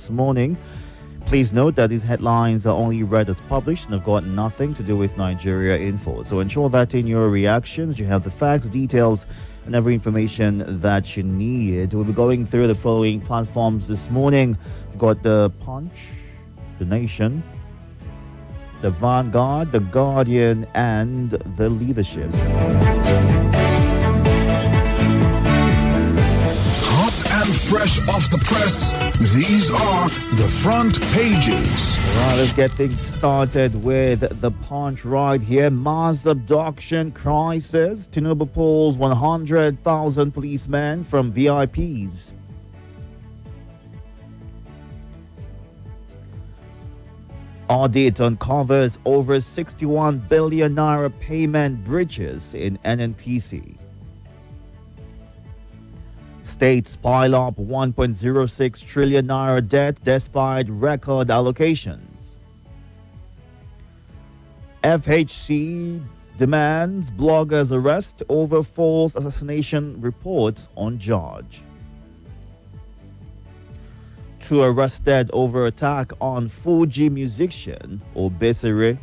this morning. Please note that these headlines are only read as published and have got nothing to do with Nigeria Info. So ensure that in your reactions you have the facts, details, and every information that you need. We'll be going through the following platforms this morning. We've got the Punch, the Nation, the Vanguard, the Guardian, and the Leadership. Fresh off the press, these are the front pages. Well, let's get things started with the Punch right here. Mass abduction crisis. Tinubu pulls 100,000 policemen from VIPs. Audit uncovers over 61 billion naira payment breaches in NNPC. States pile up 1.06 trillion naira debt despite record allocations. FHC demands bloggers arrest over false assassination reports on George. 2 arrested over attack on Fuji musician Obesere.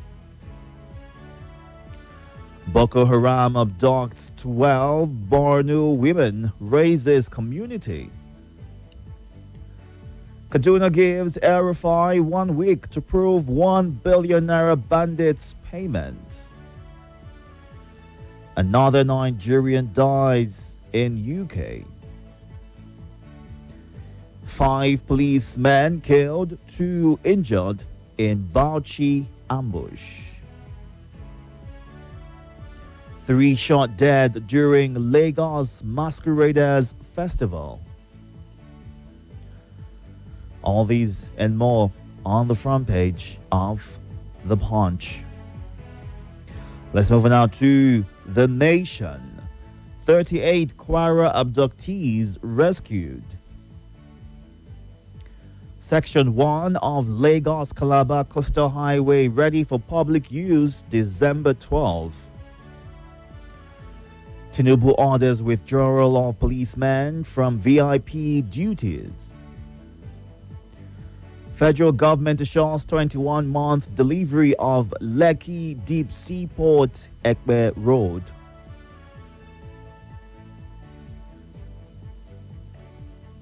Boko Haram abducts 12 Borno women, raises community. Kaduna gives RFI 1 week to prove 1 billion naira bandits payment. Another Nigerian dies in UK. 5 policemen killed, 2 injured in Bauchi ambush. 3 shot dead during Lagos Masqueraders Festival. All these and more on the front page of The Punch. Let's move on now to The Nation. 38 Kwara abductees rescued. Section 1 of Lagos Calabar Coastal Highway ready for public use December 12. Tinubu orders withdrawal of policemen from VIP duties. Federal government assures 21-month delivery of Lekki Deep Seaport Ekpe Road.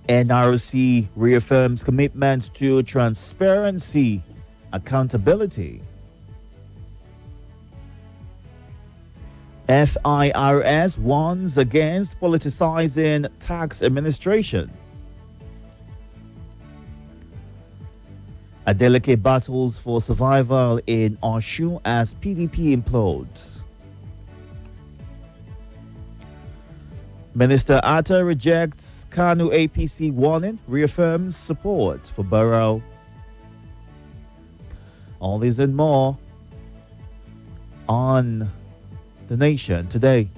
NRC reaffirms commitment to transparency, accountability. FIRS warns against politicizing tax administration. Adeleke battles for survival in Osun as PDP implodes. Minister Atta rejects Kanu APC warning, reaffirms support for Barrow. All these and more on The Nation today.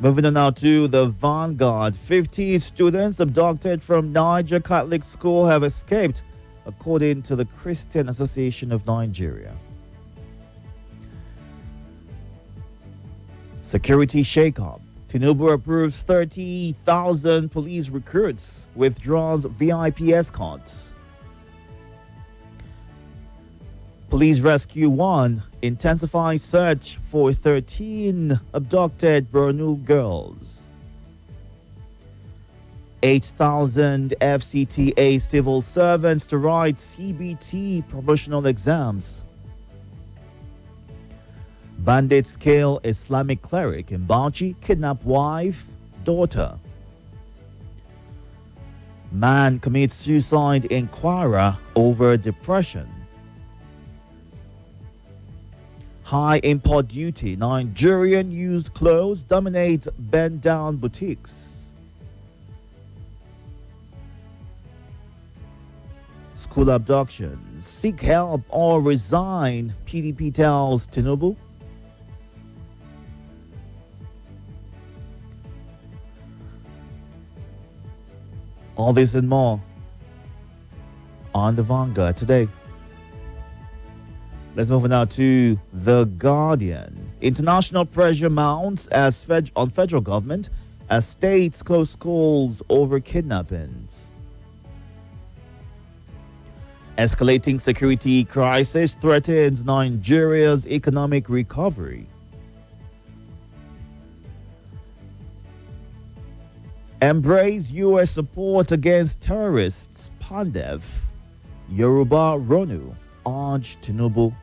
Moving on now to the Vanguard. 50 students abducted from Niger Catholic School have escaped, according to the Christian Association of Nigeria. Security shakeup. Tinubu approves 30,000 police recruits, withdraws VIP escorts. Police rescue 1, intensifies search for 13 abducted Borno girls. 8,000 FCTA civil servants to write CBT promotional exams. Bandits kill Islamic cleric in Bauchi, kidnap wife, daughter. Man commits suicide in Kwara over depression. High import duty. Nigerian used clothes dominate bend down boutiques. School abductions. Seek help or resign, PDP tells Tinubu. All this and more on the Vanguard today. Let's move on now to The Guardian. International pressure mounts on federal government as states close schools over kidnappings. Escalating security crisis threatens Nigeria's economic recovery. Embrace U.S. support against terrorists. Pandev. Yoruba Ronu urge Tinubu.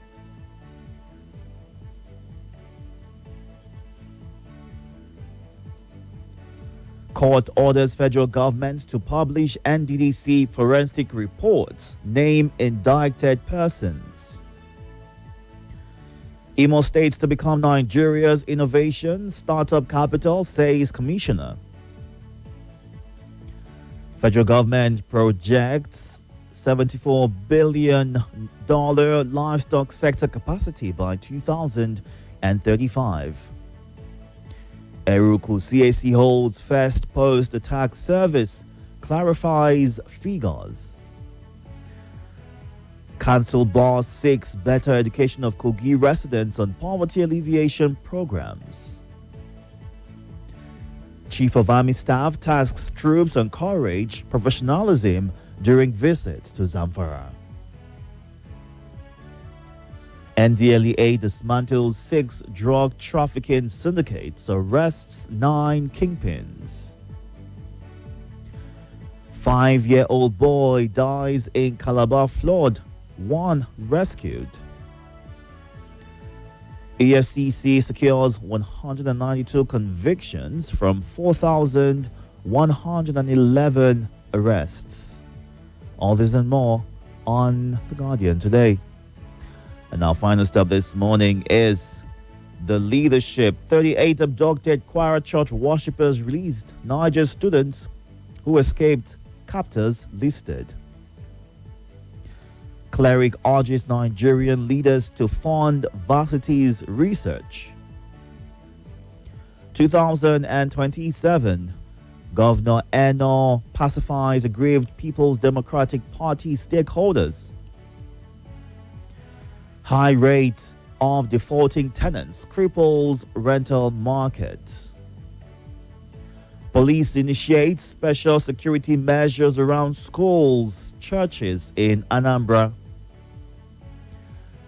Court orders federal government to publish NDDC forensic reports. Name indicted persons. Imo States to become Nigeria's innovation startup capital, says Commissioner. Federal government projects $74 billion livestock sector capacity by 2035. Eruku CAC holds first post-attack service, clarifies figures. Council Bar seeks better education of Kogi residents on poverty alleviation programs. Chief of Army Staff tasks troops on courage, professionalism during visits to Zamfara. NDLEA dismantles 6 drug trafficking syndicates, arrests 9 kingpins. 5-year-old boy dies in Calabar flood, 1 rescued. EFCC secures 192 convictions from 4,111 arrests. All this and more on The Guardian today. And our final stop this morning is the leadership. 38 abducted Kwara Church worshippers released. Niger students who escaped captors listed. Cleric urges Nigerian leaders to fund varsities research. 2027, Governor Eno pacifies aggrieved People's Democratic Party stakeholders. High rate of defaulting tenants cripples rental market. Police initiates special security measures around schools, churches in Anambra.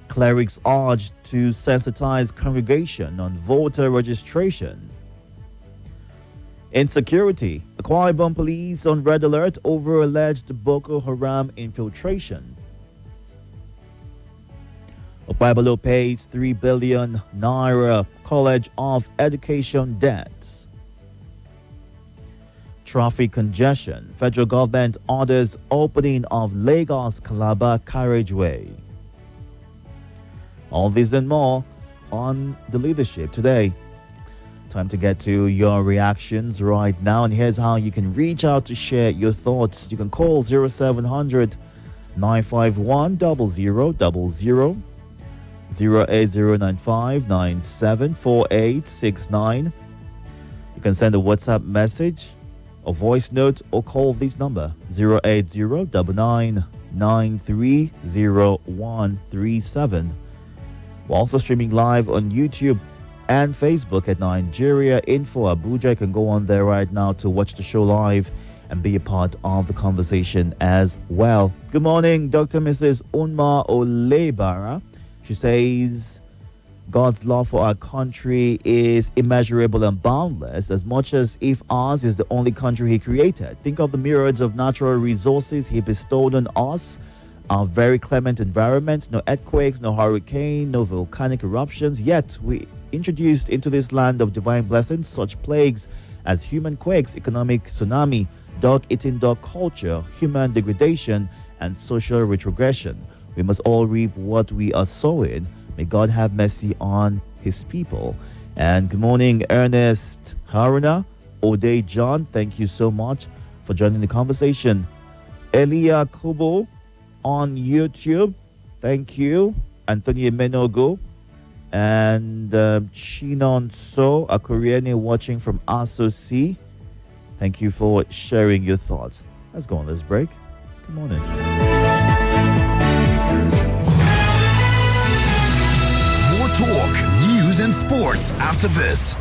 Clerics urged to sensitize congregation on voter registration. Insecurity. Akwa Ibom police on red alert over alleged Boko Haram infiltration. Okpebholo pays 3 billion naira College of Education debt. Traffic congestion. Federal government orders opening of Lagos Calabar carriageway. All this and more on the leadership today. Time to get to your reactions right now, and here's how you can reach out to share your thoughts. You can call 0700 951 0000, 08095974869. You can send a WhatsApp message, a voice note, or call this number 08099930137. We're also streaming live on YouTube and Facebook at Nigeria Info Abuja. You can go on there right now to watch the show live and be a part of the conversation as well. Good morning, Dr. Mrs. Unma Olebara. She says, God's love for our country is immeasurable and boundless, as much as if ours is the only country he created. Think of the myriads of natural resources he bestowed on us. Our very clement environment, no earthquakes, no hurricane, no volcanic eruptions. Yet we introduced into this land of divine blessings such plagues as human quakes, economic tsunami, dog-eating dog culture, human degradation, and social retrogression. We must all reap what we are sowing. May God have mercy on his people. And good morning, Ernest Haruna, Ode John. Thank you so much for joining the conversation. Elia Kubo on YouTube. Thank you. Anthony Menogo. And Chinon So, a Korean watching from Asosi. Thank you for sharing your thoughts. Let's go on this break. Good morning. More talk, news, and sports after this.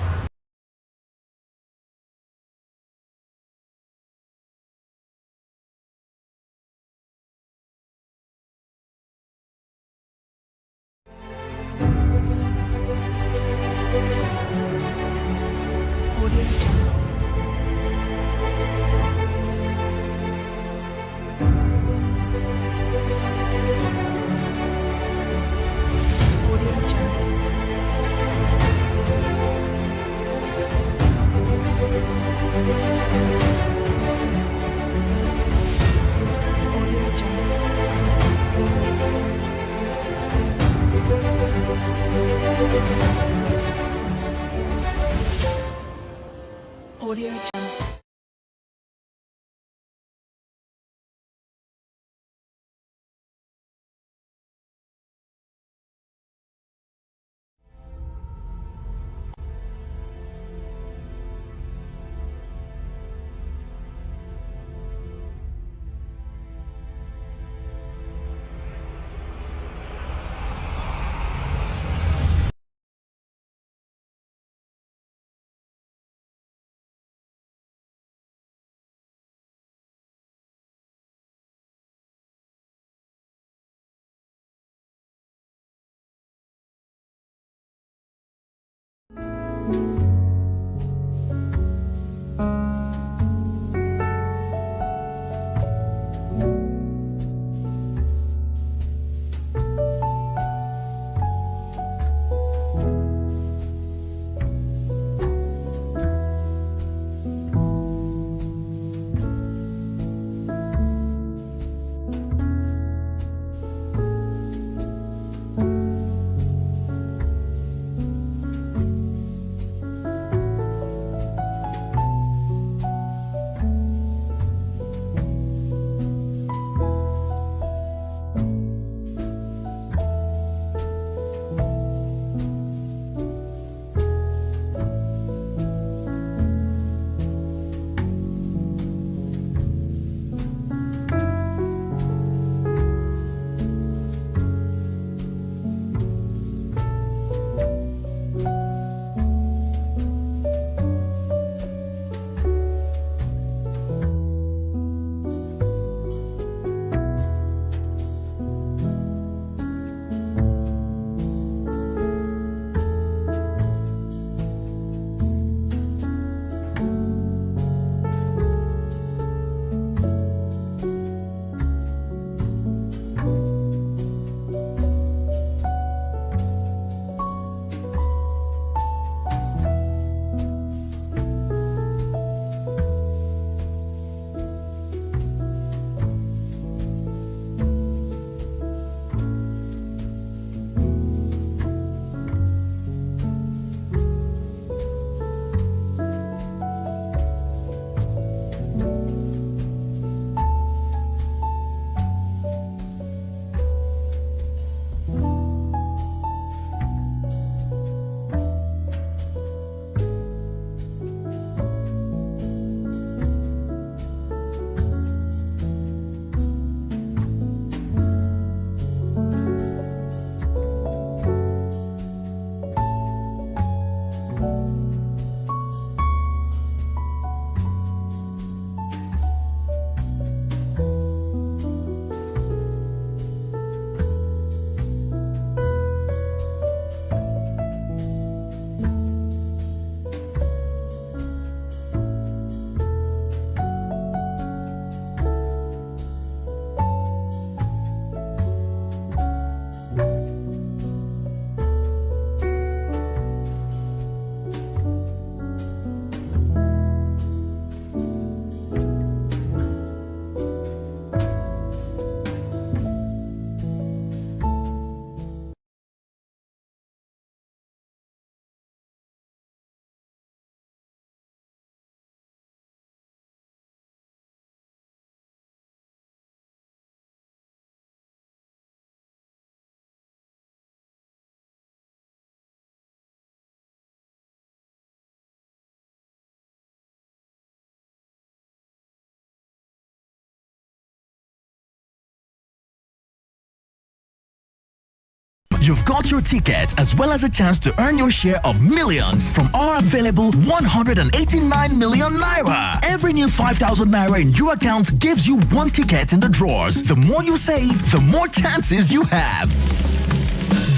You've got your ticket as well as a chance to earn your share of millions from our available 189 million naira. Every new 5,000 naira in your account gives you one ticket in the drawers. The more you save, the more chances you have.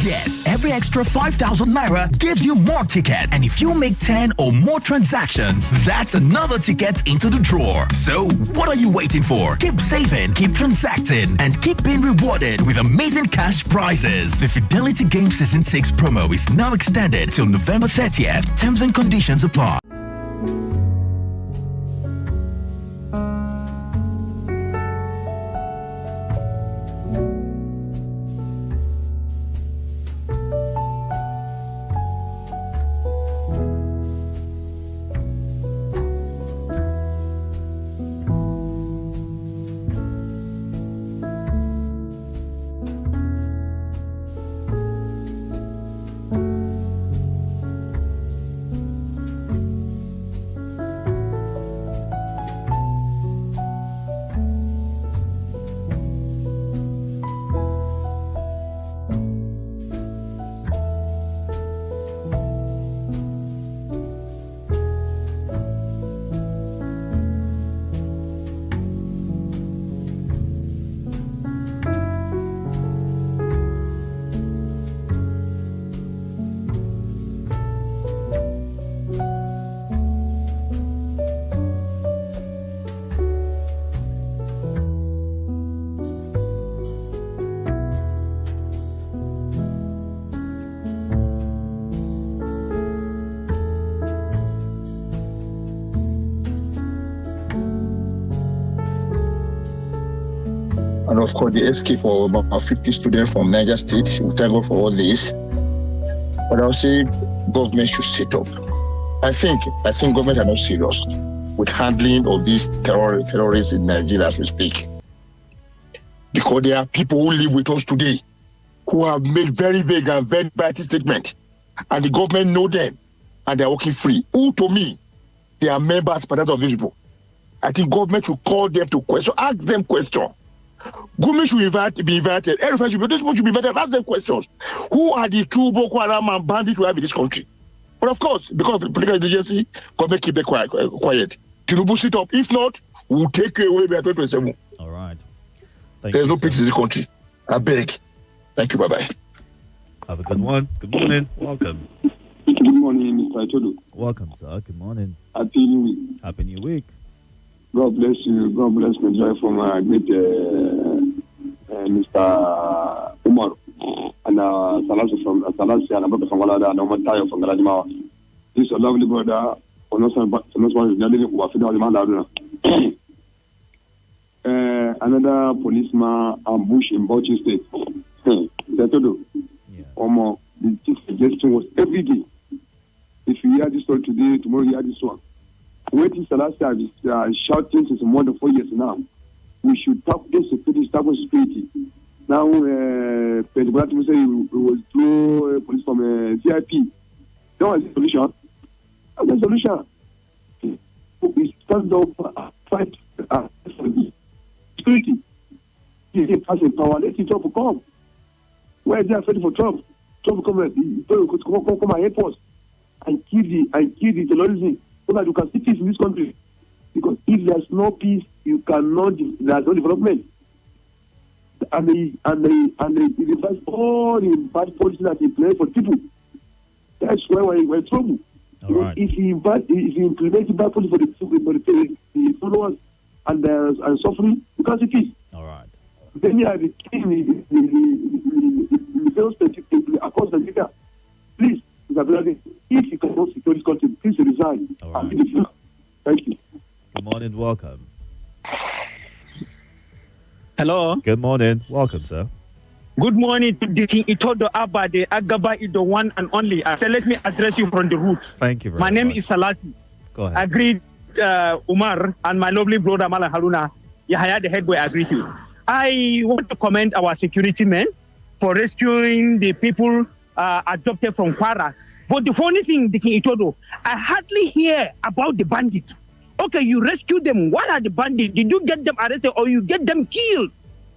Yes, every extra 5,000 naira gives you more ticket. And if you make 10 or more transactions, that's another ticket into the drawer. So, what are you waiting for? Keep saving, keep transacting, and keep being rewarded with amazing cash prizes. The Fidelity Game Season 6 promo is now extended till November 30th. Terms and conditions apply. And of course, the escape of about 50 students from Niger State. We thank God for all this. But I'll say government should sit up. I think government are not serious with handling of these terrorists in Nigeria as we speak. Because there are people who live with us today who have made very vague and very bad statements. And the government know them and they're working free. Who to me, they are members, part of these people. I think government should call them to question, ask them questions. Government should be invited. Everybody should be invited. Ask them questions. Who are the true Boko Haram and bandits we have in this country? But of course, because of the political agency, government keep them quiet. Tinubu sit up. If not, we'll take you away by 2027. All right. There's no peace in this country. I beg. Thank you. Bye-bye. Have a good one. Good morning. Welcome. Good morning, Mr. Itodo. Welcome, sir. Good morning. Happy New Week. Happy New Week. God bless you. God bless Nigeria from great Mr. Umar and Salasi from Salasi and Abba from Walada and Omar Tayo from Galadimawa. This is a lovely brother. Another policeman ambushed in Bauchi State. The suggestion was every day. If you hear this one today, tomorrow you hear this one. Waiting Salasi is shouting since more than 4 years now. We should talk this security. Now, President Tinubu said he will throw police from CIP. That was the solution. That's the solution. We stand up, fight for the security. He has a power. Let Trump come. Where is they afraid for Trump? Trump come and help us and kill the terrorism so that you can see peace in this country. Because if there's no peace, you cannot. There's no development. And they reverse all the bad policies that he played for people. That's why we're in trouble. Right. If he implements bad policy for the followers and suffering, you can't see peace. All right. Then you have the king, the first across Nigeria. Please, if you cannot secure this country, please resign. All right. Thank you. Good morning. Welcome. Hello. Good morning. Welcome, sir. Good morning to the King Itodo Abade Agaba Ido one and only. So let me address you from the root. Thank you very much. My name is Salasi. Go ahead. Agreed, Umar and my lovely brother Mala Haruna. Yahaya the head boy agreed to. I want to commend our security men for rescuing the people adopted from Kwara. But the funny thing, the King Itodo, I hardly hear about the bandit. Okay, you rescue them. What are the bandits? Did you get them arrested or you get them killed?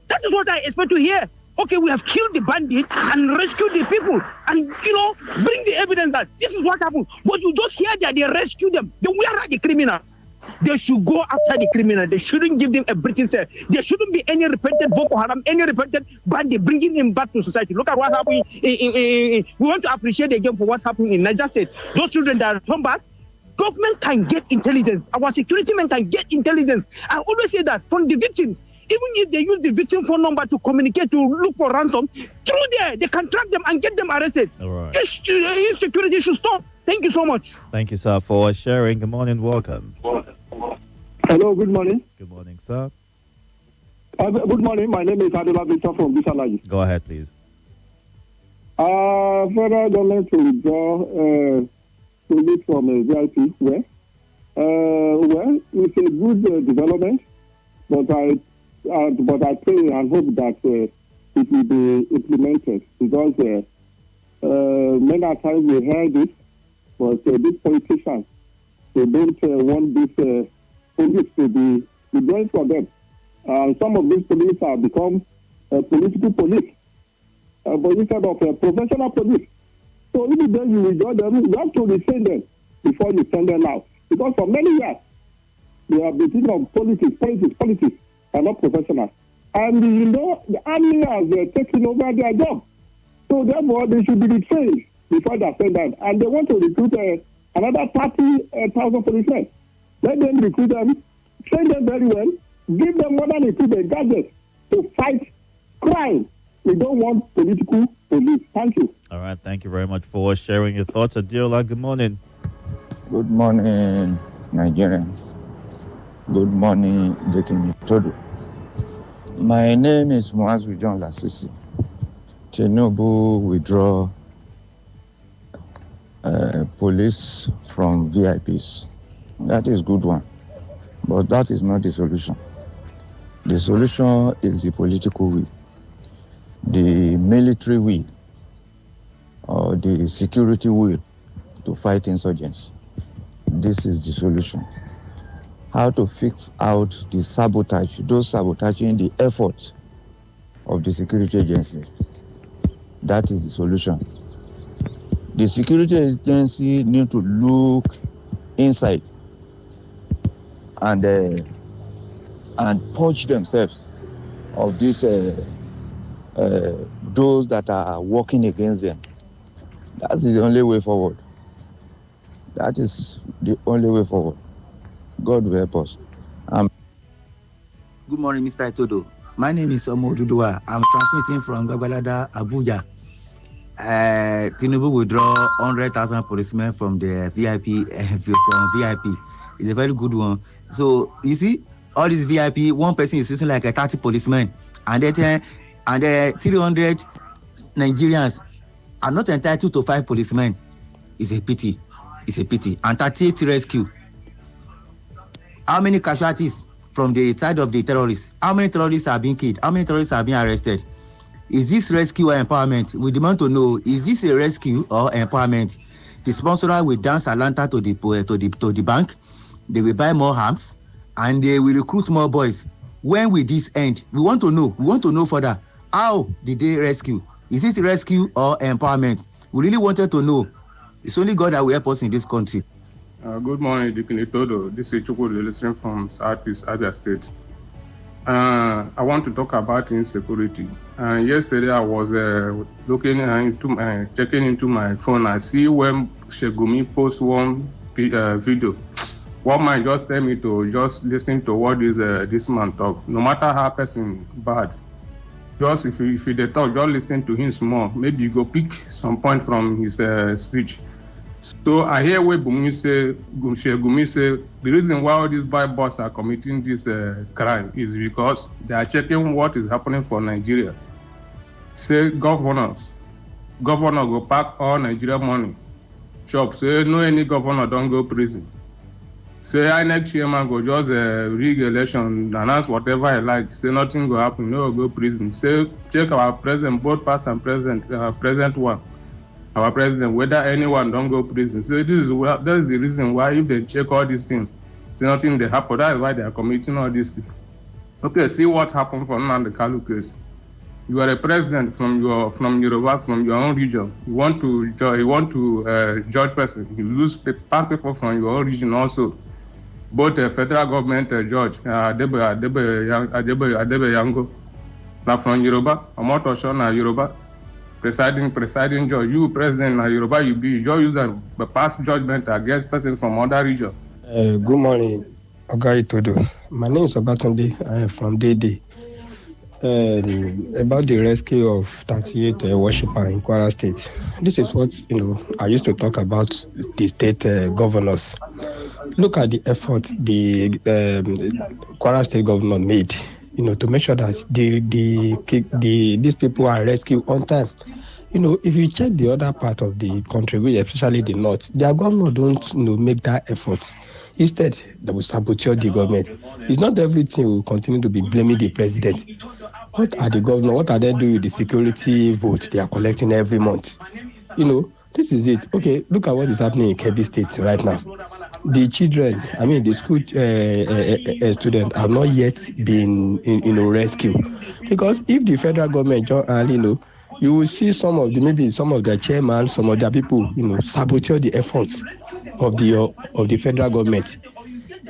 That is what I expect to hear. okay, we have killed the bandit and rescued the people, and bring the evidence that this is what happened. But you just hear that they rescue them. Then where are the criminals? They should go after the criminal. They shouldn't give them a British cell. There shouldn't be any repented Boko Haram, any repented bandit bringing him back to society. Look at what happened. We want to appreciate again for what happened in Niger State. Those children that are come back, government can get intelligence. Our security men can get intelligence. I always say that from the victims, even if they use the victim phone number to communicate, to look for ransom, through there, they can track them and get them arrested. All right. This insecurity should stop. Thank you so much. Thank you, sir, for sharing. Good morning. Welcome. Hello, good morning. Good morning, sir. Good morning. My name is Itodo Victor from Bisalaji. Go ahead, please. Federal government to withdraw police from a VIP. Well, it's a good development, but I pray and hope that it will be implemented, because many times we heard this, but these politicians, they don't want this police to be going for them. Some of these police have become political police, but instead of professional police. So even then you withdraw them, you have to retrain them before you send them out. Because for many years, they have been thinking of politics, and not professionals. And the army has taken over their job. So therefore, they should be retrained before they are sent out. And they want to recruit another 30,000 policemen. Let them recruit them, train them very well, give them modern equipment, gadgets to fight crime. We don't want political police. Thank you. All right. Thank you very much for sharing your thoughts. Adiola, good morning. Good morning, Nigeria. Good morning, Dekin Itodo. My name is Muazu John Lasisi. Tinubu withdraw police from VIPs. That is good one. But that is not the solution. The solution is the political will, the military will, or the security will to fight insurgents. This is the solution. How to fix out the sabotage, those sabotaging the efforts of the security agency. That is the solution. The security agency need to look inside and purge themselves of this those that are working against them. That is the only way forward. That is the only way forward. God will help us. Good morning, Mr. Itodo. My name is Omo Dudua. I'm transmitting from Gagbalada, Abuja. Tinubu withdraw 100,000 policemen from the VIP. It's a very good one. So you see, all these VIP, one person is using like a 30 policemen, and 300 Nigerians are not entitled to 5 policemen. It's a pity. And 38 rescue. How many casualties from the side of the terrorists? How many terrorists are being killed? How many terrorists are being arrested? Is this rescue or empowerment? We demand to know, is this a rescue or empowerment? The sponsorer will dance Atlanta to the bank. They will buy more arms and they will recruit more boys. When will this end? We want to know. We want to know further. How did they rescue? Is it rescue or empowerment? We really wanted to know. It's only God that will help us in this country. Good morning, Itodo. This is Chukwudi listening from Southeast Abia State. I want to talk about insecurity. Yesterday, I was checking into my phone. I see when Shegumi posts one video. One man just tell me to just listen to what this man talk. No matter how person bad, just if they talk, just listen to him small. Maybe you go pick some point from his speech. So I hear where Gumi say, the reason why all these bad boys are committing this crime is because they are checking what is happening for Nigeria. Say governor go pack all Nigeria money. Shop, say no any governor don't go prison. Say INEC chairman go just rig election, announce whatever he like. Say nothing go happen, no go prison. Say check our president, both past and present, present one. Our president, whether anyone don't go prison. So that is the reason why if they check all these things, see nothing they happen. That is why they are committing all these things. Okay, see what happened for Nnamdi Kalu case. You are a president from Yoruba, from your own region. You want to judge person. You lose pack people from your own region also. Both the federal government judge Adebe Yango, now from Yoruba, Omotosho na Yoruba, presiding judge. You president na Yoruba, you just use a pass judgment against person from other region. Good morning, Oga Itodo. My name is Obatunde. I am from Dede. About the rescue of 38 worshippers in Kwara State. This is what I used to talk about the state governors. Look at the effort the Kwara State government made, to make sure that these people are rescued on time. If you check the other part of the country, especially the north, their government don't make that effort. Instead, they will sabotage the government. It's not everything will continue to be blaming the president. What are the governors? What are they doing with the security votes they are collecting every month? This is it. Okay, look at what is happening in Kebbi State right now. The children, the school students have not yet been rescued. Because if the federal government, you will see some of their chairman, some of their people, sabotage the efforts of the federal government.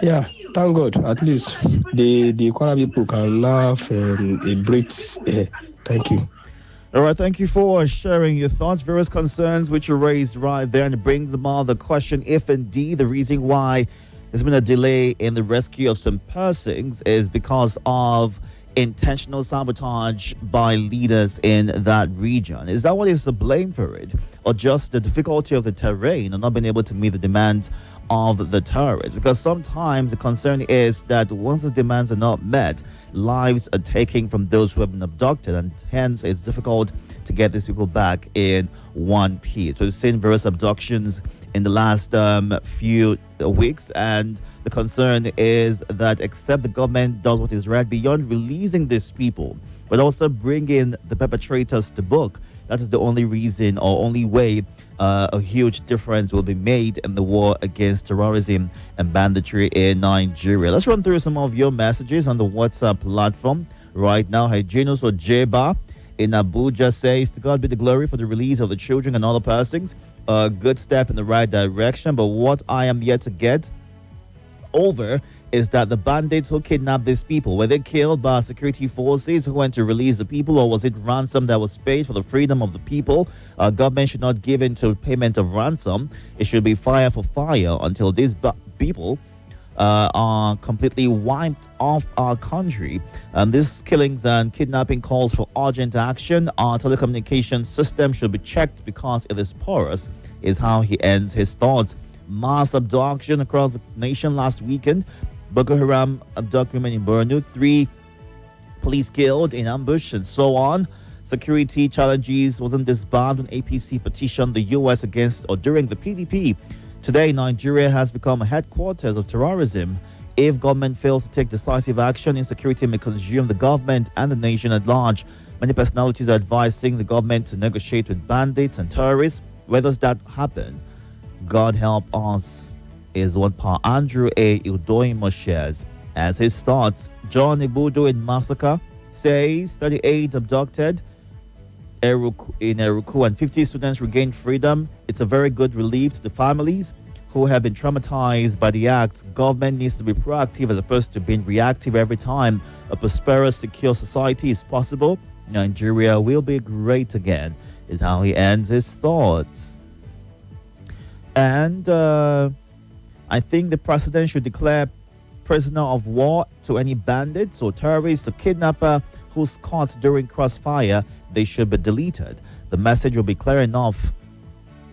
Yeah, thank God. At least the Kwara people can now have a break. Thank you. All right, thank you for sharing your thoughts, various concerns which you raised right there, and it brings about the question if indeed the reason why there's been a delay in the rescue of some persons is because of intentional sabotage by leaders in that region. Is that what is the blame for it, or just the difficulty of the terrain and not being able to meet the demands of the terrorists? Because sometimes the concern is that once the demands are not met, lives are taken from those who have been abducted, and hence it's difficult to get these people back in one piece. So we've seen various abductions in the last few weeks, and the concern is that except the government does what is right beyond releasing these people, but also bringing the perpetrators to book, that is the only reason or only way a huge difference will be made in the war against terrorism and banditry in Nigeria. Let's run through some of your messages on the WhatsApp platform right now. Hygienus Ojeba in Abuja says, to God be the glory for the release of the children and other persons. A good step in the right direction, but what I am yet to get over is that the bandits who kidnapped these people, were they killed by security forces who went to release the people, or was it ransom that was paid for the freedom of the people? Government should not give in to payment of ransom. It should be fire for fire until these people are completely wiped off our country. These killings and kidnapping calls for urgent action. Our telecommunication system should be checked because it is porous, is how he ends his thoughts. Mass abduction across the nation last weekend. Boko Haram abduct women in Borno, 3 police killed in ambush, and so on. Security challenges wasn't disbanded when APC petitioned the US against or during the PDP. Today, Nigeria has become a headquarters of terrorism. If government fails to take decisive action, insecurity may consume the government and the nation at large. Many personalities are advising the government to negotiate with bandits and terrorists. Where does that happen? God help us, is what Pa Andrew A. Ildoimo shares as his thoughts. John Ibudo in Massacre says 38 abducted in Eruku and 50 students regained freedom. It's a very good relief to the families who have been traumatized by the act. Government needs to be proactive as opposed to being reactive every time a prosperous, secure society is possible. Nigeria will be great again, is how he ends his thoughts. And I think the president should declare prisoner of war to any bandits or terrorists or kidnapper who's caught during Crossfire. They should be deleted. The message will be clear enough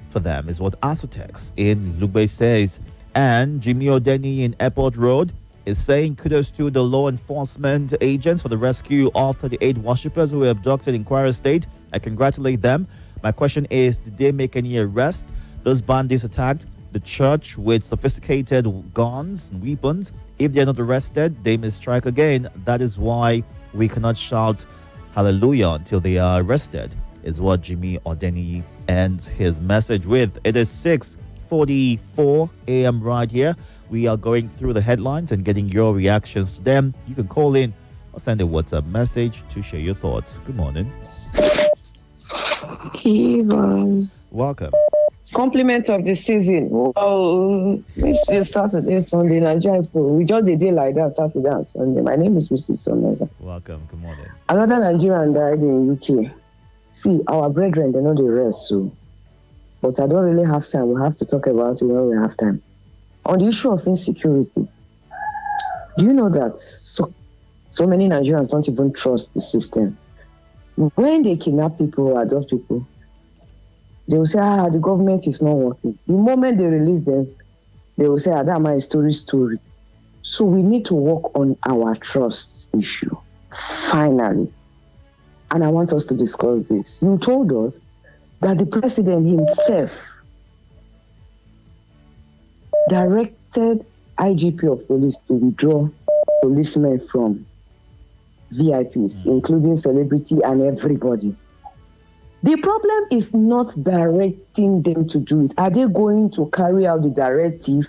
for them, is what Asotex in Lugbe says. And Jimmy Odeni in Airport Road is saying kudos to the law enforcement agents for the rescue of 38 worshippers who were abducted in Kwara State. I congratulate them. My question is, did they make any arrest? Those bandits attacked the church with sophisticated guns and weapons. If they're not arrested, they may strike again. That is why we cannot shout hallelujah until they are arrested, is what Jimmy Odeni ends his message with. It is 6:44 a.m. right here. We are going through the headlines and getting your reactions to them. You can call in or send a WhatsApp message to share your thoughts. Good morning. Evans. Welcome. Compliment of the season. Well, this is Saturday, Sunday, Nigeria. We just a day like that, Saturday and Sunday. My name is Mrs. Someza. Welcome. Good morning. Another Nigerian died in UK. See, our brethren, they know the rest, so. But I don't really have time. We have to talk about it when we have time. On the issue of insecurity, do you know that so many Nigerians don't even trust the system? When they kidnap people or adopt people, they will say, the government is not working. The moment they release them, they will say, that's my story. So we need to work on our trust issue, finally. And I want us to discuss this. You told us that the president himself directed IGP of police to withdraw policemen from VIPs, including celebrity and everybody. The problem is not directing them to do it. Are they going to carry out the directive?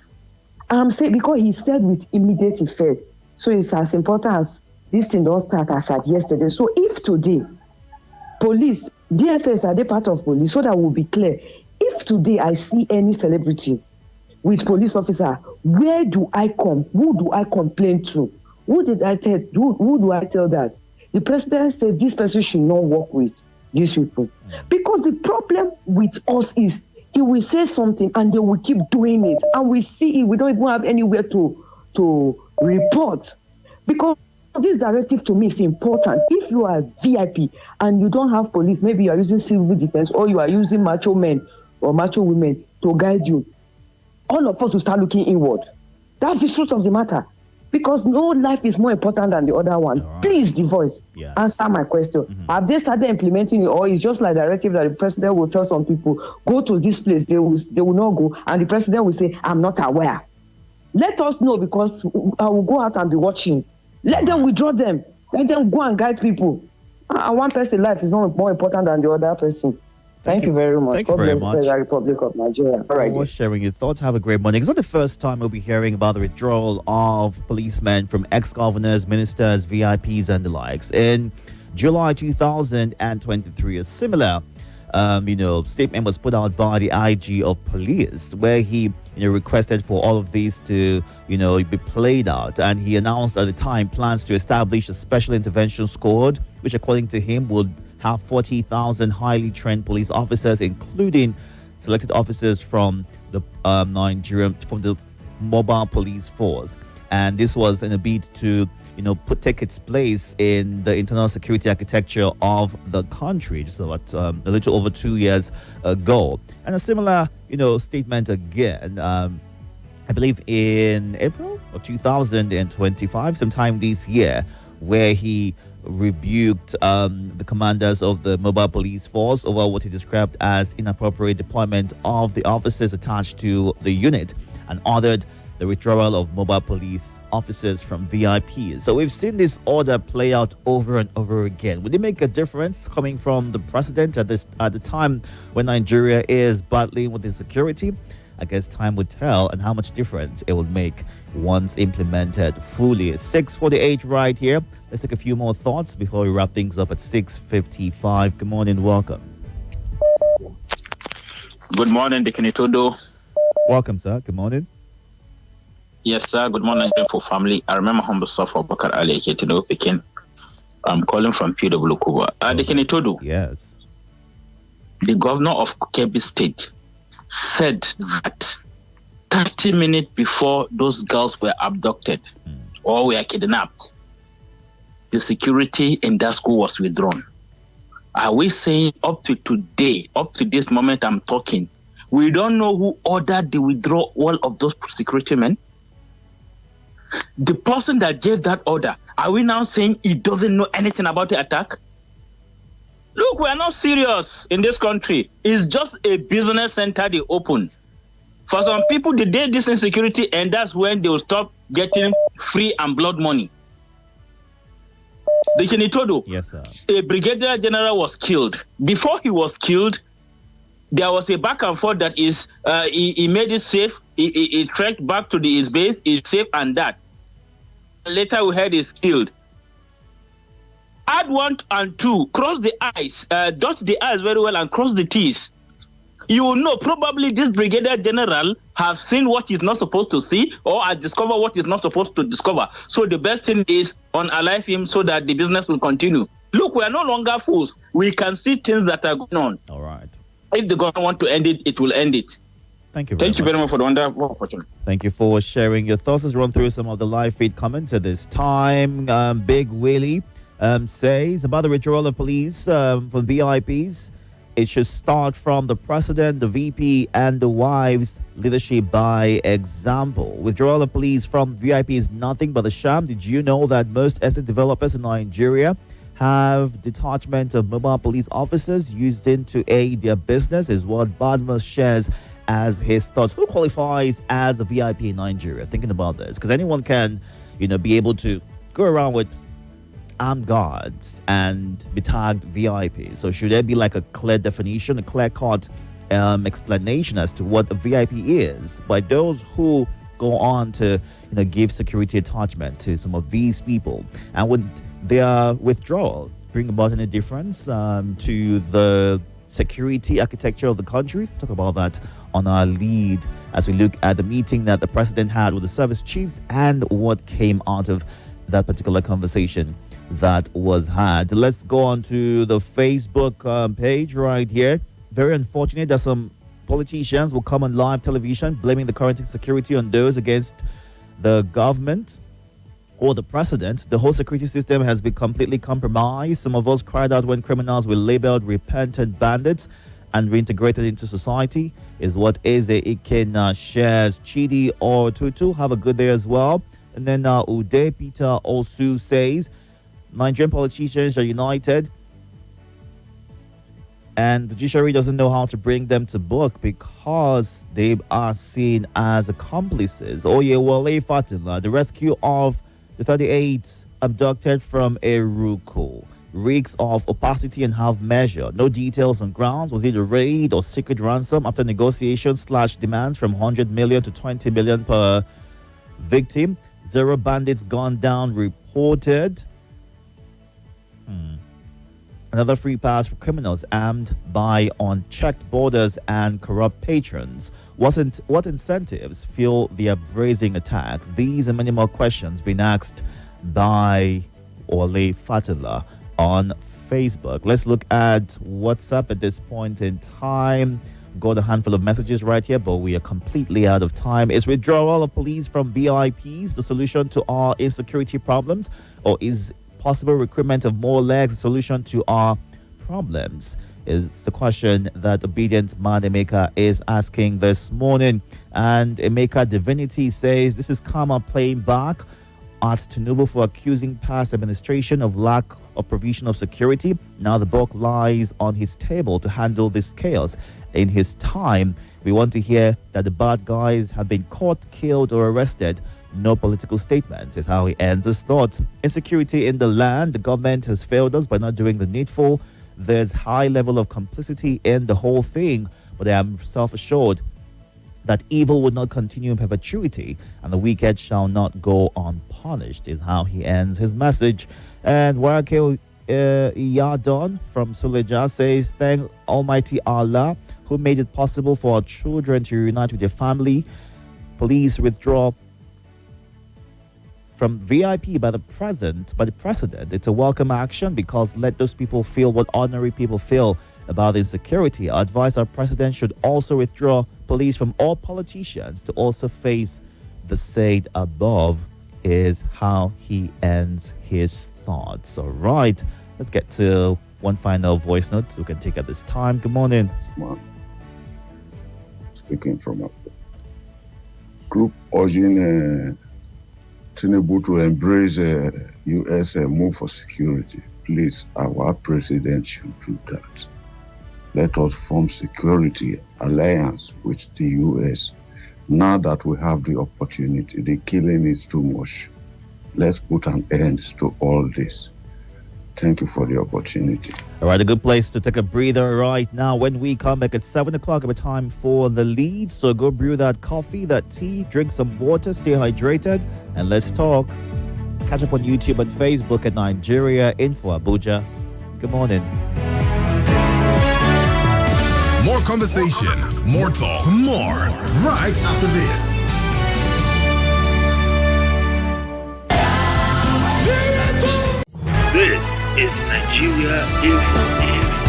I'm saying because he said with immediate effect. So it's as important as this thing don't start as at yesterday. So if today, police, DSS, are they part of police? So that will be clear. If today I see any celebrity with police officer, where do I come? Who do I complain to? Who do I tell that? The president said this person should not work with these people. Because the problem with us is he will say something and they will keep doing it. And we see it. We don't even have anywhere to report. Because this directive to me is important. If you are VIP and you don't have police, maybe you are using civil defense or you are using macho men or macho women to guide you, all of us will start looking inward. That's the truth of the matter. Because no life is more important than the other one. Right. Please, the voice, answer my question. Mm-hmm. Have they started implementing it, or it's just like directive that the president will tell some people, go to this place, they will not go, and the president will say, I'm not aware. Let us know, because I will go out and be watching. Let them withdraw them. Let them go and guide people. And one person's life is not more important than the other person. Thank you very much. Thank you very much. The Republic of Nigeria. All right. For sharing your thoughts. Have a great morning. It's not the first time we'll be hearing about the withdrawal of policemen from ex-governors, ministers, VIPs, and the likes. In July 2023, a similar, statement was put out by the IG of police, where he, requested for all of these to, be played out, and he announced at the time plans to establish a special intervention squad, which, according to him, would have 40,000 highly trained police officers, including selected officers from the from the mobile police force. And this was in a bid to, take its place in the internal security architecture of the country, just about a little over 2 years ago. And a similar, statement again, I believe in April of 2025, sometime this year, where he rebuked the commanders of the mobile police force over what he described as inappropriate deployment of the officers attached to the unit, and ordered the withdrawal of mobile police officers from VIPs. So we've seen this order play out over and over again. Would it make a difference coming from the president at the time when Nigeria is battling with insecurity? I guess time would tell, and how much difference it will make once implemented fully. 6:48 right here. Let's take a few more thoughts before we wrap things up at 6:55. Good morning, welcome. Good morning, Itodo. Welcome, sir. Good morning. Yes, sir. Good morning, for family. I remember humble Safa Bakar Ali Itodo Pekin. I'm calling from PW Kuba. Itodo. Yes. The governor of Kebbi State said that 30 minutes before those girls were abducted or were kidnapped, the security in that school was withdrawn. Are we saying up to today, up to this moment I'm talking, we don't know who ordered the withdrawal of those security men? The person that gave that order, are we now saying he doesn't know anything about the attack? Look, we are not serious in this country. It's just a business center they open. For some people, the day this insecurity, and that's when they will stop getting free and blood money. The Itodo, yes, sir. A brigadier general was killed. Before he was killed, there was a back and forth that is, he made it safe. He trekked back to his base. It's safe and that. Later we heard he's killed. add 1 and 2, cross the I's, dot the I's very well and cross the T's. You will know probably this brigadier general have seen what he's not supposed to see or has discovered what he's not supposed to discover. So the best thing is unalive him so that the business will continue. Look, we are no longer fools. We can see things that are going on. All right. If the government want to end it, it will end it. Thank you very much for the wonderful opportunity. Thank you for sharing your thoughts. Let's run through some of the live feed comments at this time. Big Willie says about the withdrawal of police from VIPs. It should start from the president, the VP, and the wives' leadership by example. Withdrawal of police from VIP is nothing but a sham. Did you know that most estate developers in Nigeria have detachment of mobile police officers using to aid their business? Is what Badmus shares as his thoughts. Who qualifies as a VIP in Nigeria? Thinking about this, because anyone can, be able to go around with armed guards and be tagged VIP. So should there be like a clear definition, a clear-cut explanation as to what a VIP is by those who go on to give security attachment to some of these people? And would their withdrawal bring about any difference to the security architecture of the country? Talk about that on our lead as we look at the meeting that the president had with the service chiefs and what came out of that particular conversation that was had. Let's go on to the Facebook page right here. Very unfortunate that some politicians will come on live television blaming the current insecurity on those against the government or the president. The whole security system has been completely compromised. Some of us cried out when criminals were labeled repentant bandits and reintegrated into society, is what Eze Iken shares. Chidi or Tutu, have a good day as well. And then Uday Peter also says, Nigerian politicians are united and the judiciary doesn't know how to bring them to book because they are seen as accomplices. Oyewole Fatila, the rescue of the 38 abducted from Eruko reeks of opacity and half measure. No details on grounds. Was it a raid or secret ransom after negotiations / demands from 100 million to 20 million per victim? 0 bandits gone down reported. Another free pass for criminals armed by unchecked borders and corrupt patrons. What incentives fuel their brazen attacks? These and many more questions being asked by Ole Fatila on Facebook. Let's look at what's up at this point in time. Got a handful of messages right here, but we are completely out of time. Is withdrawal of police from VIPs the solution to our insecurity problems, or is possible recruitment of more legs the solution to our problems? Is the question that Obedient Man Emeka is asking this morning. And Emeka Divinity says this is karma playing back at Tinubu for accusing past administration of lack of provision of security. Now the buck lies on his table to handle this chaos. In his time, we want to hear that the bad guys have been caught, killed, or arrested. No political statements is how he ends his thoughts. Insecurity in the land. The government has failed us by not doing the needful. There's high level of complicity in the whole thing, but I am self-assured that evil would not continue in perpetuity and the wicked shall not go unpunished is how he ends his message. And Warake Iyadon from Suleja says, thank Almighty Allah who made it possible for our children to reunite with their family. Please withdraw from VIP by the president. It's a welcome action because let those people feel what ordinary people feel about insecurity. I advise our president should also withdraw police from all politicians to also face the said above is how he ends his thoughts. All right, let's get to one final voice note we can take at this time. Good morning. Speaking from a group urging Tinubu to embrace U.S. move for security. Please, our president should do that. Let us form security alliance with the U.S. Now that we have the opportunity, the killing is too much. Let's put an end to all this. Thank you for the opportunity. All right, a good place to take a breather right now. When we come back at 7 o'clock, it'll be time for the lead. So go brew that coffee, that tea, drink some water, stay hydrated, and let's talk. Catch up on YouTube and Facebook at Nigeria Info Abuja. Good morning. More conversation, more talk, more right after this. This is Nigeria Info.